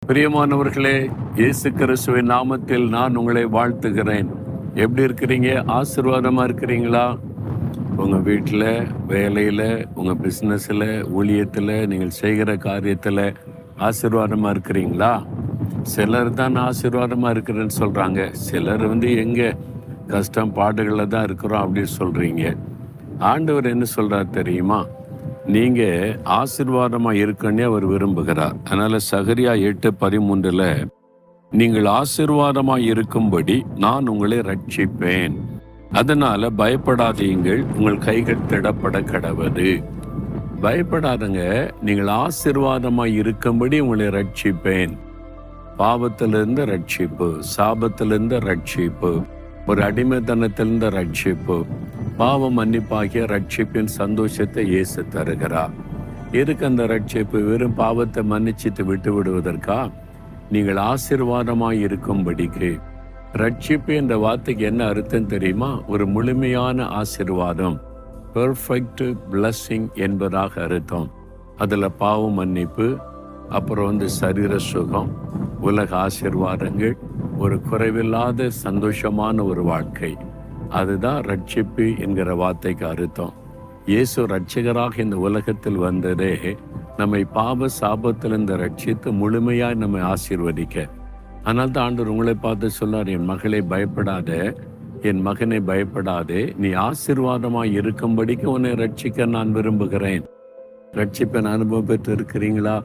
பிரியமானவர்களே, இயேசு கிறிஸ்துவின் நாமத்தில் நான் உங்களை வாழ்த்துகிறேன். எப்படி இருக்கிறீங்க? ஆசீர்வாதமா இருக்கிறீங்களா? உங்க வீட்டில், வேலையில், உங்க பிஸ்னஸில், ஊழியத்தில், நீங்கள் செய்கிற காரியத்தில் ஆசீர்வாதமா இருக்கிறீங்களா? சிலர் தான் ஆசீர்வாதமா இருக்கிறேன்னு சொல்றாங்க. சிலர் எங்க கஷ்டம் பாடுகளில் தான் இருக்கிறோம் அப்படின்னு சொல்றீங்க. ஆண்டவர் என்ன சொல்றார் தெரியுமா? நீங்க ஆசீர்வாதமா இருக்கன்னே அவர் விரும்புகிறார். அதனால சகரியா 8:13 நீங்கள் ஆசீர்வாதமா இருக்கும்படி நான் உங்களை ரட்சிப்பேன், அதனால பயப்படாதீங்கள், உங்கள் கைகள் திடப்பட கடவது. பயப்படாதங்க, நீங்கள் ஆசீர்வாதமா இருக்கும்படி உங்களை ரட்சிப்பேன். பாவத்திலிருந்து ரட்சிப்பு, சாபத்திலிருந்து ரட்சிப்பு, ஒரு அடிமைத்தனத்திலிருந்து ரட்சிப்பு, பாவ மன்னிப்பாகிய ரட்சிப்பின் சந்தோஷத்தை இயேசு தருகிறார். எதுக்கு அந்த ரட்சிப்பு? வெறும் பாவத்தை மன்னிச்சிட்டு விட்டு விடுவதற்கா? நீங்கள் ஆசீர்வாதமாய் இருக்கும்படிக்கு. ரட்சிப்பு என்ற வார்த்தைக்கு என்ன அர்த்தம் தெரியுமா? ஒரு முழுமையான ஆசீர்வாதம், பெர்ஃபெக்ட் பிளஸ்ஸிங் என்பதாக அர்த்தம். அதுல பாவ மன்னிப்பு, அப்புறம் சரீர சுகம், உலக ஆசீர்வாதங்கள், ஒரு குறைவில்லாத சந்தோஷமான ஒரு வாழ்க்கை. அதுதான் ரட்சிப்பு என்கிற வார்த்தைக்கு அர்த்தம். இயேசு ரட்சகராக இந்த உலகத்தில் வந்ததே நம்மை பாவ சாபத்திலிருந்து ரட்சித்து முழுமையாய் நம்மை ஆசீர்வதிக்க. அதனால தான் ஆண்டவர் உங்களை பார்த்து சொன்னார், என் மகளை பயப்படாத, என் மகனை பயப்படாதே, நீ ஆசீர்வாதமாய் இருக்கும்படிக்கு உன்னை ரட்சிக்க நான் விரும்புகிறேன். ரட்சிப்பை அனுபவம் பெற்று இருக்கிறீங்களா?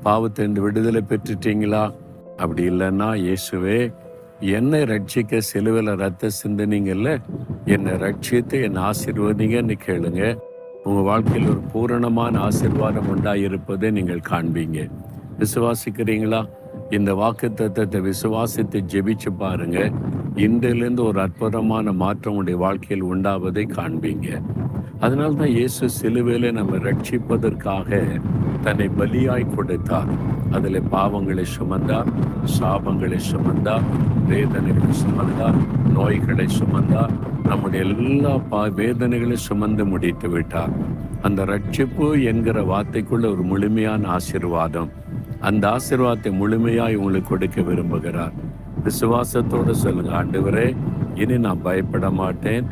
பாவத்திலிருந்து விடுதலை பெற்றுட்டீங்களா? அப்படி இல்லைன்னா, இயேசுவே என்னை ரட்சிக்க சிலுவையில் ரத்த சிந்தனீங்கல்ல, என்னை ரட்சித்து என்னை ஆசீர்வதிங்கன்னு கேளுங்க. உங்க வாழ்க்கையில் ஒரு பூரணமான ஆசீர்வாதம் உண்டாயிருப்பதை நீங்கள் காண்பீங்க. விசுவாசிக்கிறீங்களா? இந்த வாக்குத்தத்தத்தை விசுவாசித்து ஜெபிச்சு பாருங்க. இன்றிலிருந்து ஒரு அற்புதமான மாற்றம் உடைய வாழ்க்கையில் உண்டாவதை காண்பீங்க. அதனால்தான் இயேசு சிலுவையில நம்ம ரட்சிப்பதற்காக தன்னை பலியாய் கொடுத்தார். அதில் பாவங்களை சுமந்தார், சாபங்களை சுமந்தார், வேதனைகளை சுமந்தார், நோய்களை சுமந்தார், நம்முடைய எல்லா வேதனைகளை சுமந்து முடித்து விட்டார். அந்த ரட்சிப்பு என்கிற வார்த்தைக்குள்ள ஒரு முழுமையான ஆசீர்வாதம். அந்த ஆசீர்வாதத்தை முழுமையாய் உங்களுக்கு கொடுக்க விரும்புகிறார். விசுவாசத்தோடு சொல்லுங்க, ஆண்டவரே, இனி நான் பயப்பட மாட்டேன்,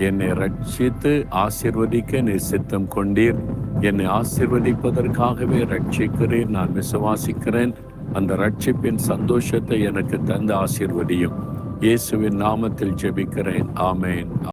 என்னை ரட்சித்து ஆசீர்வதிக்க நீ சித்தம் கொண்டீர், என்னை ஆசீர்வதிப்பதற்காகவே ரட்சிக்கிறேன், நான் விசுவாசிக்கிறேன். அந்த ரட்சிப்பின் சந்தோஷத்தை எனக்கு தந்து ஆசீர்வதியும். இயேசுவின் நாமத்தில் ஜெபிக்கிறேன். ஆமேன்.